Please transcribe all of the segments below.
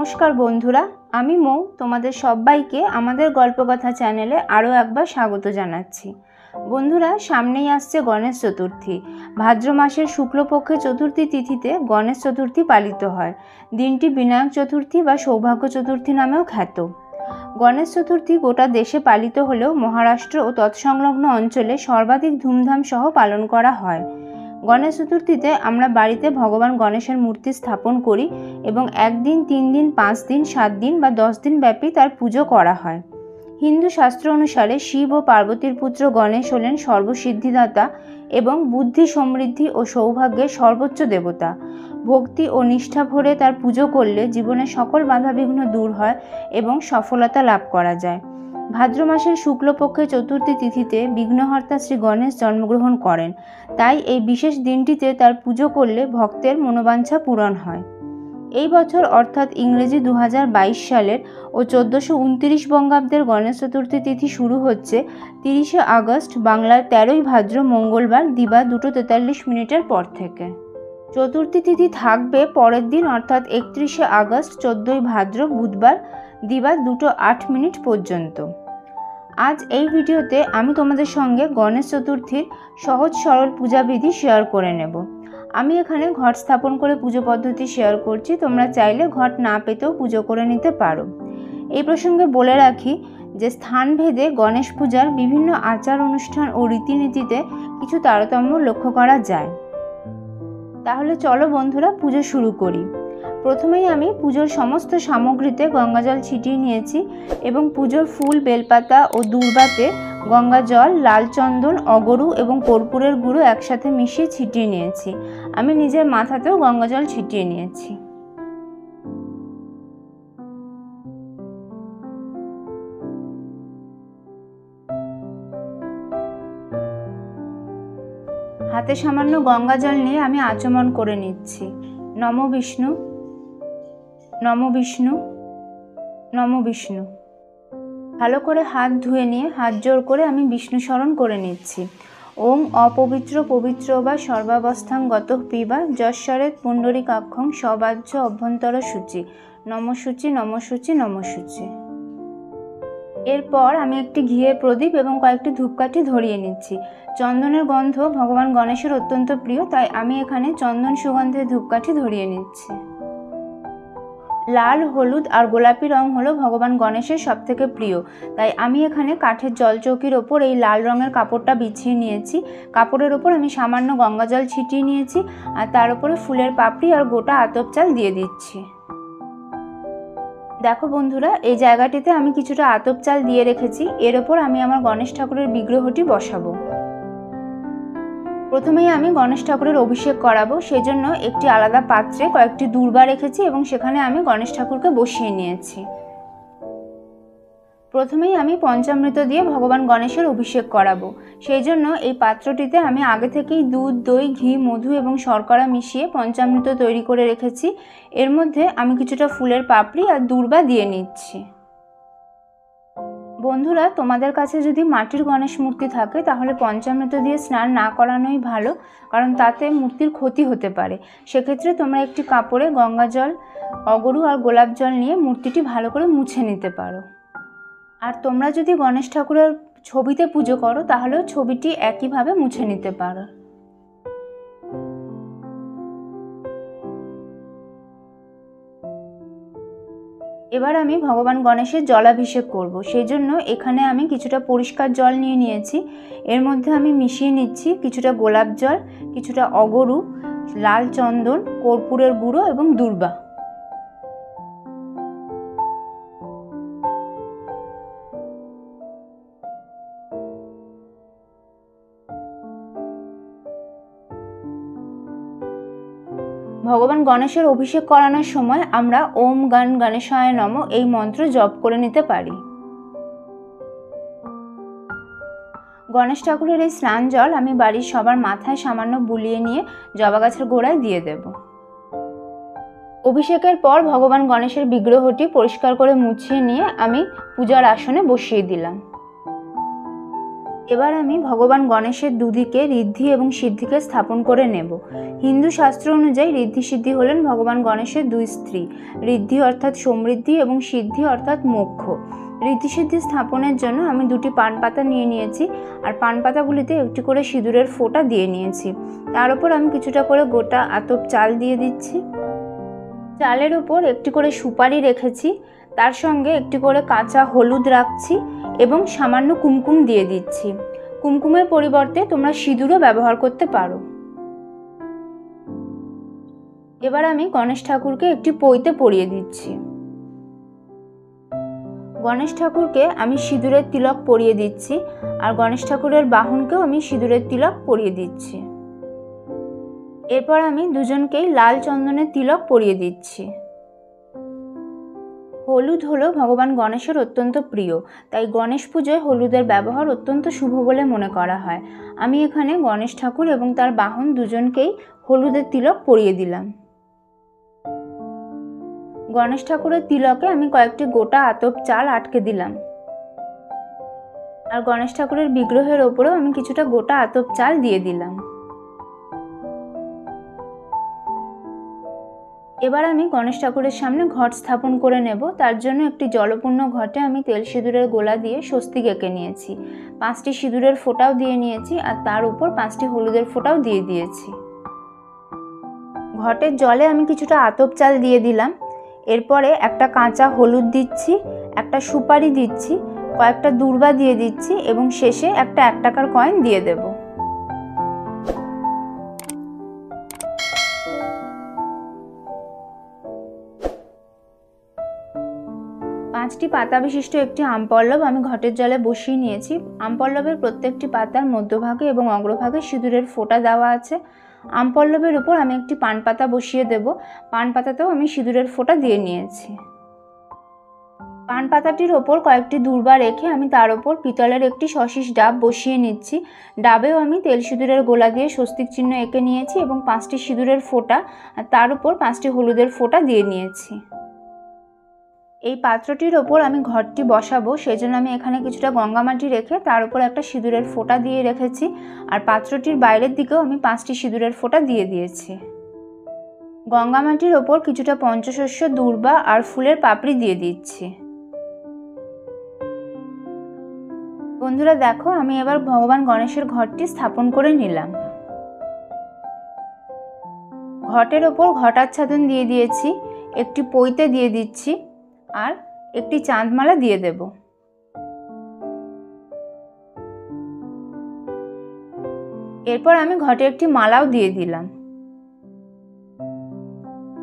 নমস্কার বন্ধুরা, আমি মৌ তোমাদের সবাইকে আমাদের গল্পকথা চ্যানেলে আরও একবার স্বাগত জানাচ্ছি। বন্ধুরা, সামনেই আসছে গণেশ চতুর্থী। ভাদ্র মাসের শুক্লপক্ষে চতুর্থী তিথিতে গণেশ চতুর্থী পালিত হয়। দিনটি বিনায়ক চতুর্থী বা সৌভাগ্য চতুর্থী নামেও খ্যাত। গণেশ চতুর্থী গোটা দেশে পালিত হলেও মহারাষ্ট্র ও তৎসংলগ্ন অঞ্চলে সর্বাধিক ধুমধাম সহ পালন করা হয়। গণেশ চতুর্থীতে আমরা বাড়িতে ভগবান গণেশের মূর্তি স্থাপন করি এবং 1 দিন, 3 দিন, 5 দিন, 7 দিন বা 10 দিন ব্যাপী তার পুজো করা হয়। হিন্দু শাস্ত্র অনুসারে শিব ও পার্বতীর পুত্র গণেশ হলেন সর্বসিদ্ধিদাতা এবং বুদ্ধি, সমৃদ্ধি ও সৌভাগ্যের সর্বোচ্চ দেবতা। ভক্তি ও নিষ্ঠা ভরে তার পুজো করলে জীবনের সকল বাধাবিঘ্ন দূর হয় এবং সফলতা লাভ করা যায়। ভাদ্র মাসের শুক্লপক্ষে চতুর্থী তিথিতে বিঘ্নহর্তা শ্রী গণেশ জন্মগ্রহণ করেন, তাই এই বিশেষ দিনটিতে তার পুজো করলে ভক্তের মনোবাঞ্ছা পূরণ হয়। এই বছর অর্থাৎ ইংরেজি 2022 সালের ও 1429 বঙ্গাব্দের গণেশ চতুর্থী তিথি শুরু হচ্ছে 30শে আগস্ট বাংলার 13ই ভাদ্র মঙ্গলবার দিবা 2:43 পর থেকে। চতুর্থী তিথি থাকবে পরের দিন অর্থাৎ 31শে আগস্ট 14ই ভাদ্র বুধবার দিবা 2:08 পর্যন্ত। আজ এই ভিডিওতে আমি তোমাদের সঙ্গে গণেশ চতুর্থীর সহজ সরল পূজাবিধি শেয়ার করে নেব। আমি এখানে ঘট স্থাপন করে পুজো পদ্ধতি শেয়ার করছি, তোমরা চাইলে ঘট না পেতেও পুজো করে নিতে পারো। এই প্রসঙ্গে বলে রাখি যে স্থানভেদে গণেশ পূজার বিভিন্ন আচার অনুষ্ঠান ও রীতিনীতিতে কিছু তারতম্য লক্ষ্য করা যায়। তাহলে চলো বন্ধুরা, পুজো শুরু করি। প্রথমেই আমি পুজোর সমস্ত সামগ্রীতে গঙ্গাজল ছিটিয়ে নিয়েছি এবং পুজোর ফুল, বেলপাতা ও দূর্বাতে গঙ্গাজল, লাল চন্দন, অগরু এবং কর্পূরের গুঁড়ো একসাথে মিশিয়ে ছিটিয়ে নিয়েছি। আমি নিজের মাথাতেও গঙ্গাজল ছিটিয়ে নিয়েছি। হাতে সামান্য গঙ্গাজল নিয়ে আমি আচমন করে নিচ্ছি। নমো বিষ্ণু, নমো বিষ্ণু, নমো বিষ্ণু। ভালো করে হাত ধুয়ে নিয়ে হাত জোড় করে আমি বিষ্ণু স্মরণ করে নিচ্ছি। ওম অপবিত্র পবিত্র বা সর্বাবস্থাং গতঃ পিবা যশ্বরেত পুণ্ডরীকাক্ষং সবাহ্য অভ্যন্তর সূচি নমঃসূচি নমঃসূচি নমঃসূচি। এরপর আমি একটি ঘিয়ের প্রদীপ এবং কয়েকটি ধূপকাঠি ধরিয়ে নিচ্ছি। চন্দনের গন্ধ ভগবান গণেশের অত্যন্ত প্রিয়, তাই আমি এখানে চন্দন সুগন্ধের ধূপকাঠি ধরিয়ে নিচ্ছি। লাল, হলুদ আর গোলাপি রং হলো ভগবান গণেশের সবথেকে প্রিয়, তাই আমি এখানে কাঠের জলচৌকির ওপর এই লাল রঙের কাপড়টা বিছিয়ে নিয়েছি। কাপড়ের ওপর আমি সামান্য গঙ্গাজল ছিটিয়ে নিয়েছি আর তার উপরে ফুলের পাপড়ি আর গোটা আতপ চাল দিয়ে দিচ্ছি। দেখো বন্ধুরা, এই জায়গাটিতে আমি কিছুটা আতপ চাল দিয়ে রেখেছি। এর ওপর আমি আমার গণেশ ঠাকুরের বিগ্রহটি বসাবো। প্রথমেই আমি গণেশ ঠাকুরের অভিষেক করাবো, সেজন্য একটি আলাদা পাত্রে কয়েকটি দূর্বা রেখেছি এবং সেখানে আমি গণেশ ঠাকুরকে বসিয়ে নিয়েছি। প্রথমেই আমি পঞ্চামৃত দিয়ে ভগবান গণেশের অভিষেক করাবো, সেই জন্য এই পাত্রটিতে আমি আগে থেকেই দুধ, দই, ঘি, মধু এবং শর্করা মিশিয়ে পঞ্চামৃত তৈরি করে রেখেছি। এর মধ্যে আমি কিছুটা ফুলের পাপড়ি আর দূর্বা দিয়ে নিচ্ছি। বন্ধুরা, তোমাদের কাছে যদি মাটির গণেশ মূর্তি থাকে তাহলে পঞ্চামৃত দিয়ে স্নান না করানোই ভালো, কারণ তাতে মূর্তির ক্ষতি হতে পারে। সেক্ষেত্রে তোমরা একটি কাপড়ে গঙ্গাজল, অগরু আর গোলাপ জল নিয়ে মূর্তিটি ভালো করে মুছে নিতে পারো। আর তোমরা যদি গণেশ ঠাকুরের ছবিতে পুজো করো তাহলেও ছবিটি একইভাবে মুছে নিতে পারো। এবার আমি ভগবান গণেশের জলাভিষেক করব, সেই জন্য এখানে আমি কিছুটা পরিষ্কার জল নিয়ে নিয়েছি। এর মধ্যে আমি মিশিয়ে নিচ্ছি কিছুটা গোলাপ জল, কিছুটা অগরু, লাল চন্দন, কর্পূরের গুঁড়ো এবং দূর্বা। ভগবান গণেশের অভিষেক করানোর সময় আমরা ওম গণ গণেশায় নমঃ এই মন্ত্র জপ করে নিতে পারি। গণেশ ঠাকুরের এই স্নান জল আমি বাড়ির সবার মাথায় সামান্য বুলিয়ে নিয়ে জবা গাছের গোড়ায় দিয়ে দেব। অভিষেকের পর ভগবান গণেশের বিগ্রহটি পরিষ্কার করে মুছিয়ে নিয়ে আমি পূজার আসনে বসিয়ে দিলাম। এবার আমি ভগবান গণেশের দুদিকে ঋদ্ধি এবং সিদ্ধিকে স্থাপন করে নেব। হিন্দু শাস্ত্র অনুযায়ী ঋদ্ধি সিদ্ধি হলেন ভগবান গণেশের দুই স্ত্রী। ঋদ্ধি অর্থাৎ সমৃদ্ধি এবং সিদ্ধি অর্থাৎ মোক্ষ। ঋদ্ধি সিদ্ধি স্থাপনের জন্য আমি দুটি পান পাতা নিয়ে নিয়েছি, আর পান পাতাগুলিতে একটি করে সিঁদুরের ফোঁটা দিয়ে নিয়েছি। তার উপর আমি কিছুটা করে গোটা আতপ চাল দিয়ে দিচ্ছি। চালের ওপর একটি করে সুপারি রেখেছি, তার সঙ্গে একটি করে কাঁচা হলুদ রাখছি এবং সামান্য কুমকুম দিয়ে দিচ্ছি। কুমকুমের পরিবর্তে তোমরা সিঁদুরও ব্যবহার করতে পারো। এবার আমি গণেশ ঠাকুরকে একটি পৈতে পরিয়ে দিচ্ছি। গণেশ ঠাকুরকে আমি সিঁদুরের তিলক পরিয়ে দিচ্ছি, আর গণেশ ঠাকুরের বাহনকেও আমি সিঁদুরের তিলক পরিয়ে দিচ্ছি। এরপর আমি দুজনকেই লাল চন্দনের তিলক পরিয়ে দিচ্ছি। হলুদ হলো ভগবান গণেশের অত্যন্ত প্রিয়, তাই গণেশ পুজোয় হলুদের ব্যবহার অত্যন্ত শুভ বলে মনে করা হয়। আমি এখানে গণেশ ঠাকুর এবং তার বাহন দুজনকেই হলুদের তিলক পরিয়ে দিলাম। গণেশ ঠাকুরের তিলকে আমি কয়েকটি গোটা আতপ চাল আটকে দিলাম, আর গণেশ ঠাকুরের বিগ্রহের ওপরেও আমি কিছুটা গোটা আতপ চাল দিয়ে দিলাম। এবার আমি গণেশ ঠাকুরের সামনে ঘট স্থাপন করে নেব। তার জন্য একটি জলপূর্ণ ঘটে আমি তেল সিঁদুরের গোলা দিয়ে স্বস্তিক এঁকে নিয়েছি, 5টি সিঁদুরের ফোঁটাও দিয়ে নিয়েছি, আর তার উপর 5টি হলুদের ফোঁটাও দিয়ে দিয়েছি। ঘটের জলে আমি কিছুটা আতপ চাল দিয়ে দিলাম। এরপরে একটা কাঁচা হলুদ দিচ্ছি, একটা সুপারি দিচ্ছি, কয়েকটা দূর্বা দিয়ে দিচ্ছি এবং শেষে একটা 1 টাকার কয়েন দিয়ে দেব। পাঁচটি পাতা বিশিষ্ট একটি আমপল্লব আমি ঘটের জলে বসিয়ে নিয়েছি। আমপল্লবের প্রত্যেকটি পাতার মধ্যভাগে এবং অগ্রভাগে সিঁদুরের ফোঁটা দেওয়া আছে। আমপল্লবের উপর আমি একটি পান পাতা বসিয়ে দেব। পান পাতাতেও আমি সিঁদুরের ফোঁটা দিয়ে নিয়েছি। পান পাতাটির ওপর কয়েকটি দূর্বা রেখে আমি তার ওপর পিতলের একটি সশিস ডাব বসিয়ে নিচ্ছি। ডাবেও আমি তেল সিঁদুরের গোলা দিয়ে স্বস্তিক চিহ্ন এঁকে নিয়েছি এবং 5টি সিঁদুরের ফোঁটা আর তার উপর 5টি হলুদের ফোঁটা দিয়ে নিয়েছি। এই পাত্রটির ওপর আমি ঘরটি বসাবো, সেজন্য আমি এখানে কিছুটা গঙ্গা মাটি রেখে তার উপর একটা সিঁদুরের ফোঁটা দিয়ে রেখেছি, আর পাত্রটির বাইরের দিকেও আমি 5টি সিঁদুরের ফোঁটা দিয়ে দিয়েছি। গঙ্গা মাটির ওপর কিছুটা পঞ্চশস্য, দূর্বা আর ফুলের পাপড়ি দিয়ে দিচ্ছি। বন্ধুরা দেখো, আমি এবার ভগবান গণেশের ঘরটি স্থাপন করে নিলাম। ঘটের ওপর ঘটাচ্ছাদন দিয়ে দিয়েছি, একটি পৈতে দিয়ে দিচ্ছি, আর একটি চাঁদমালা দিয়ে দেব। এরপর আমি ঘটে একটি মালাও দিয়ে দিলাম।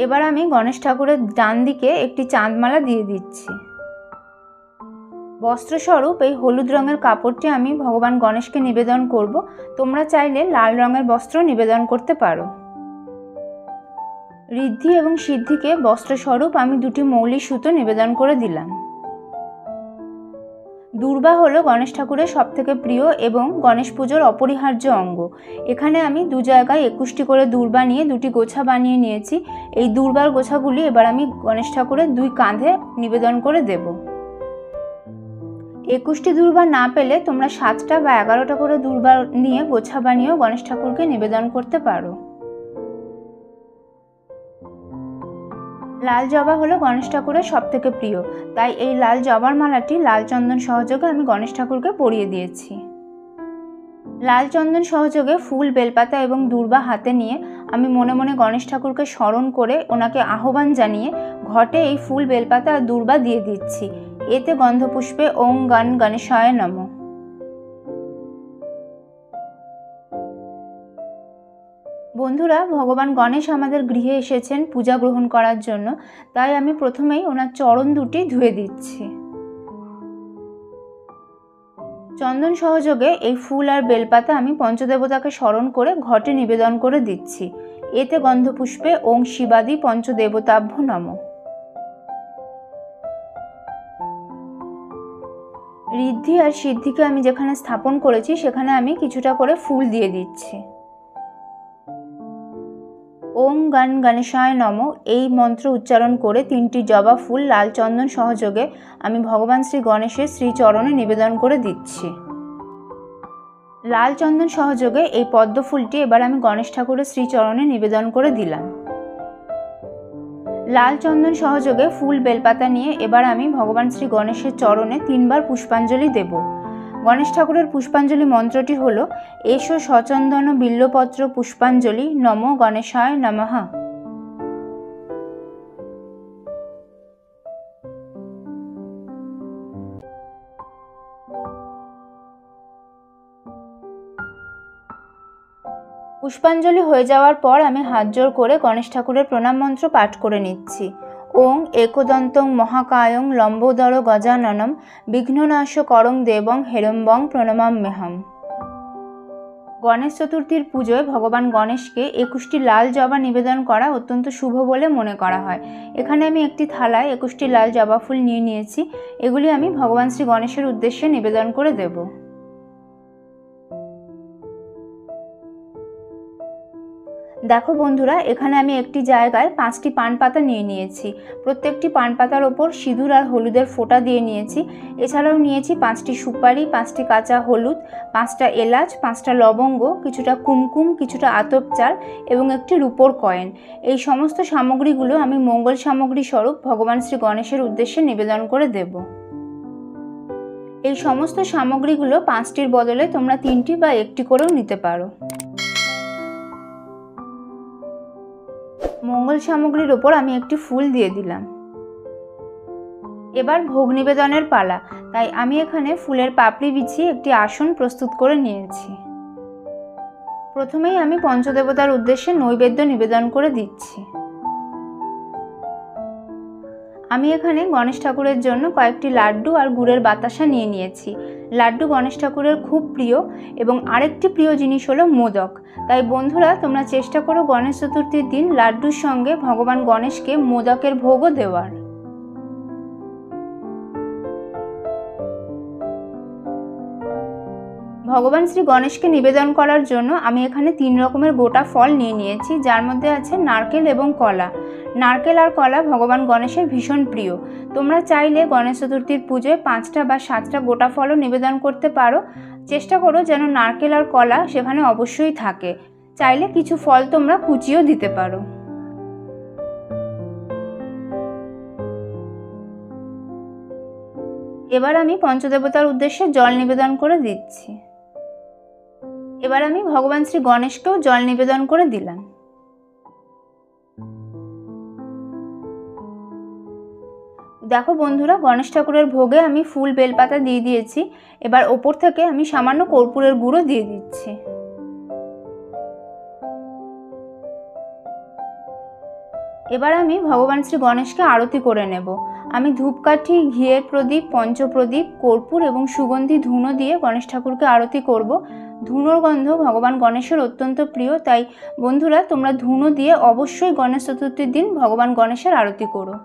এবার আমি গণেশ ঠাকুরের ডান দিকে একটি চাঁদমালা দিয়ে দিচ্ছি। বস্ত্রস্বরূপ এই হলুদ রঙের কাপড়টি আমি ভগবান গণেশকে নিবেদন করব। তোমরা চাইলে লাল রঙের বস্ত্র নিবেদন করতে পারো। ঋদ্ধি এবং সিদ্ধিকে বস্ত্রস্বরূপ আমি দুটি মৌলি সুতো নিবেদন করে দিলাম। দূর্বা হলো গণেশ ঠাকুরের সবথেকে প্রিয় এবং গণেশ পুজোর অপরিহার্য অঙ্গ। এখানে আমি 2 জায়গায় 21টি করে দূর্বা নিয়ে 2টি গোছা বানিয়ে নিয়েছি। এই দূর্বার গোছাগুলি এবার আমি গণেশ ঠাকুরের 2 কাঁধে নিবেদন করে দেব। 21টি দূর্বা না পেলে তোমরা 7টা বা 11টা করে দূর্বা নিয়ে গোছা বানিয়েও গণেশ ঠাকুরকে নিবেদন করতে পারো। লাল জবা হলো গণেশ ঠাকুরের সবথেকে প্রিয়, তাই এই লাল জবার মালাটি লাল চন্দন সহযোগে আমি গণেশ ঠাকুরকে পরিয়ে দিয়েছি। লাল চন্দন সহযোগে ফুল, বেলপাতা এবং দূর্বা হাতে নিয়ে আমি মনে মনে গণেশ ঠাকুরকে স্মরণ করে ওনাকে আহ্বান জানিয়ে ঘটে এই ফুল, বেলপাতা আর দূর্বা দিয়ে দিচ্ছি। এতে গন্ধপুষ্পে ওং গণ গণেশায় নমঃ। বন্ধুরা, ভগবান গণেশ আমাদের গৃহে এসেছেন পূজা গ্রহণ করার জন্য, তাই আমি প্রথমেই ওনার চরণ দুটি ধুয়ে দিচ্ছি। চন্দন সহযোগে এই ফুল আর বেলপাতা আমি পঞ্চদেবতাকে স্মরণ করে ঘটে নিবেদন করে দিচ্ছি। এতে গন্ধপুষ্পে ওং শিবাদি পঞ্চদেবতাভ্য নমঃ। ঋদ্ধি আর সিদ্ধিকে আমি যেখানে স্থাপন করেছি সেখানে আমি কিছুটা করে ফুল দিয়ে দিচ্ছি। ওং গণ গণেশায় নমঃ এই মন্ত্র উচ্চারণ করে 3টি জবা ফুল লাল চন্দন সহযোগে আমি ভগবান শ্রী গণেশের শ্রীচরণে নিবেদন করে দিচ্ছি। লাল চন্দন সহযোগে এই পদ্ম ফুলটি এবার আমি গণেশ ঠাকুরের শ্রীচরণে নিবেদন করে দিলাম। লাল চন্দন সহযোগে ফুল বেলপাতা নিয়ে এবার আমি ভগবান শ্রী গণেশের চরণে 3 বার পুষ্পাঞ্জলি দেব। গণেশ ঠাকুরের পুষ্পাঞ্জলি মন্ত্রটি হল এসো সচন্দন বিল্লপত্র পুষ্পাঞ্জলি নমো গণেশায় নমঃ। পুষ্পাঞ্জলি হয়ে যাওয়ার পর আমি হাত জোড় করে গণেশ ঠাকুরের প্রণাম মন্ত্র পাঠ করে নিচ্ছি। ওং একদন্তং মহাকায়ং লম্বোদর গজাননম বিঘ্ননাশকরং দেবং হেরম্বং প্রণমাম্যহম। গণেশ চতুর্থীর পুজোয় ভগবান গণেশকে 21টি লাল জবা নিবেদন করা অত্যন্ত শুভ বলে মনে করা হয়। এখানে আমি একটি থালায় 21টি লাল জবা ফুল নিয়ে নিয়েছি। এগুলি আমি ভগবান শ্রী গণেশের উদ্দেশ্যে নিবেদন করে দেব। দেখো বন্ধুরা, এখানে আমি একটি জায়গায় 5টি পান পাতা নিয়ে নিয়েছি। প্রত্যেকটি পান পাতার ওপর সিঁদুর আর হলুদের ফোঁটা দিয়ে নিয়েছি। এছাড়াও নিয়েছি 5টি সুপারি, 5টি কাঁচা হলুদ, 5টা এলাচ, 5টা লবঙ্গ, কিছুটা কুমকুম, কিছুটা আতপ চাল এবং একটি রূপোর কয়েন। এই সমস্ত সামগ্রীগুলো আমি মঙ্গল সামগ্রী স্বরূপ ভগবান শ্রী গণেশের উদ্দেশ্যে নিবেদন করে দেব। এই সমস্ত সামগ্রীগুলো 5টির বদলে তোমরা 3টি বা 1টি করেও নিতে পারো। মঙ্গল সামগ্রীর ওপর আমি একটি ফুল দিয়ে দিলাম। এবার ভোগ নিবেদনের পালা, তাই আমি এখানে ফুলের পাপড়ি বিছিয়ে একটি আসন প্রস্তুত করে নিয়েছি। প্রথমেই আমি পঞ্চদেবতার উদ্দেশ্যে নৈবেদ্য নিবেদন করে দিচ্ছি। আমি এখানে গণেশ ঠাকুরের জন্য কয়েকটি লাড্ডু আর গুড়ের বাতাসা নিয়ে নিয়েছি। লাড্ডু গণেশ ঠাকুরের খুব প্রিয় এবং আরেকটি প্রিয় জিনিস হলো মোদক। তাই বন্ধুরা, তোমরা চেষ্টা করো গণেশ চতুর্থীর দিন লাড্ডুর সঙ্গে ভগবান গণেশকে মোদকের ভোগও দেওয়ার। ভগবান শ্রী গণেশকে নিবেদন করার জন্য আমি এখানে 3 রকমের গোটা ফল নিয়ে নিয়েছি, যার মধ্যে আছে নারকেল এবং কলা। নারকেল আর কলা ভগবান গণেশের ভীষণ প্রিয়। তোমরা চাইলে গণেশ চতুর্থীর পুজোয় 5টা বা 7টা গোটা ফলও নিবেদন করতে পারো। চেষ্টা করো যেন নারকেল আর কলা সেখানে অবশ্যই থাকে। চাইলে কিছু ফল তোমরা কুচিও দিতে পারো। এবার আমি পঞ্চদেবতার উদ্দেশ্যে জল নিবেদন করে দিচ্ছি। এবার আমি ভগবান শ্রী গণেশকেও জল নিবেদন করে দিলাম। দেখো বন্ধুরা, গণেশ ঠাকুরের ভোগে আমি ফুল বেলপাতা দিয়ে দিয়েছি। এবার ওপর থেকে আমি সামান্য কর্পূরের গুঁড়ো দিয়ে দিচ্ছি। এবার আমি ভগবান শ্রী গণেশকে আরতি করে নেব। আমি ধূপকাঠি, ঘিয়ের প্রদীপ, পঞ্চপ্রদীপ, কর্পূর এবং সুগন্ধি ধুনো দিয়ে গণেশ ঠাকুরকে আরতি করব। ধুনোর গন্ধ ভগবান গণেশের অত্যন্ত প্রিয়, তাই বন্ধুরা তোমরা ধুনো দিয়ে অবশ্যই গণেশ চতুর্থীর দিন ভগবান গণেশের আরতি করো।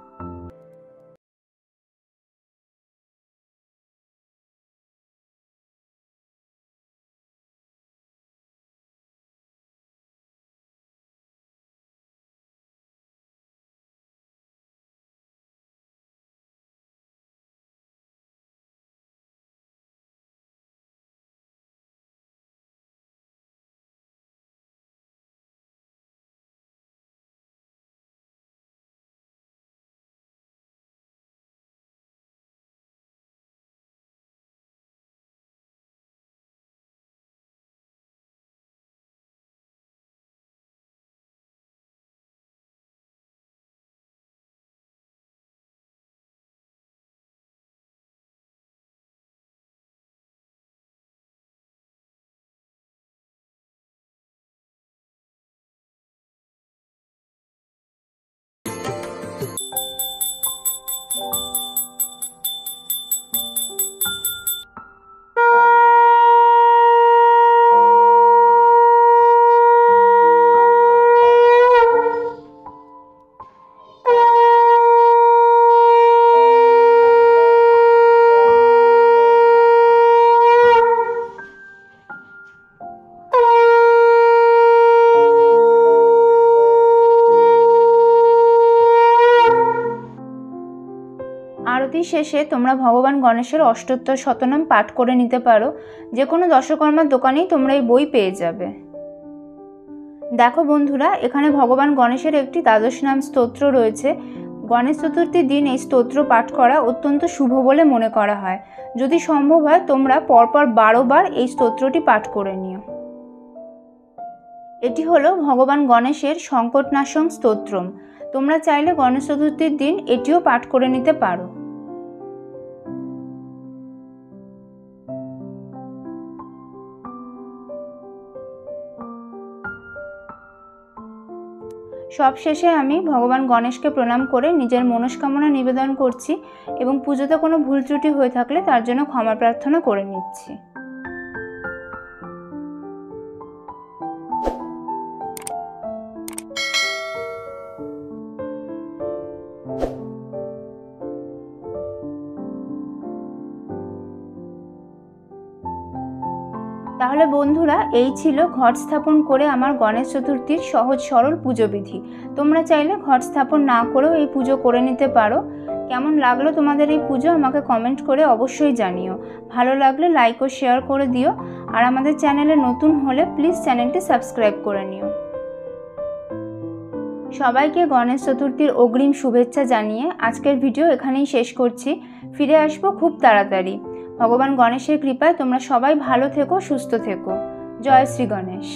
শেষে তোমরা ভগবান গণেশের অষ্টোত্তর শতনাম পাঠ করে নিতে পারো। যে কোনো দশকর্মার দোকানেই তোমরা এই বই পেয়ে যাবে। দেখো বন্ধুরা, এখানে ভগবান গণেশের একটি দ্বাদশ নাম স্তোত্র রয়েছে। গণেশ চতুর্থীর দিন এই স্তোত্র পাঠ করা অত্যন্ত শুভ বলে মনে করা হয়। যদি সম্ভব হয় তোমরা পরপর 12 বার এই স্তোত্রটি পাঠ করে নিও। এটি হলো ভগবান গণেশের সংকটনাশং স্তোত্রম। তোমরা চাইলে গণেশ চতুর্থীর দিন এটিও পাঠ করে নিতে পারো। সবশেষে আমি ভগবান গণেশকে প্রণাম করে নিজের মনস্কামনা নিবেদন করছি এবং পুজোতে কোনো ভুল ত্রুটি হয়ে থাকলে তার জন্য ক্ষমা প্রার্থনা করে নিচ্ছি। তাহলে বন্ধুরা, এই ছিল ঘট স্থাপন করে আমার গণেশ চতুর্থীর সহজ সরল পুজো বিধি। তোমরা চাইলে ঘট স্থাপন না করেও এই পুজো করে নিতে পারো। কেমন লাগলো তোমাদের এই পুজো আমাকে কমেন্ট করে অবশ্যই জানিও। ভালো লাগলে লাইক ও শেয়ার করে দিও। আর আমাদের চ্যানেলে নতুন হলে প্লিজ চ্যানেলটি সাবস্ক্রাইব করে নিও। সবাইকে গণেশ চতুর্থীর অগ্রিম শুভেচ্ছা জানিয়ে আজকের ভিডিও এখানেই শেষ করছি। ফিরে আসবো খুব তাড়াতাড়ি। ভগবান গণেশের কৃপায় তোমরা সবাই ভালো থেকো, সুস্থ থেকো। জয় শ্রী গণেশ।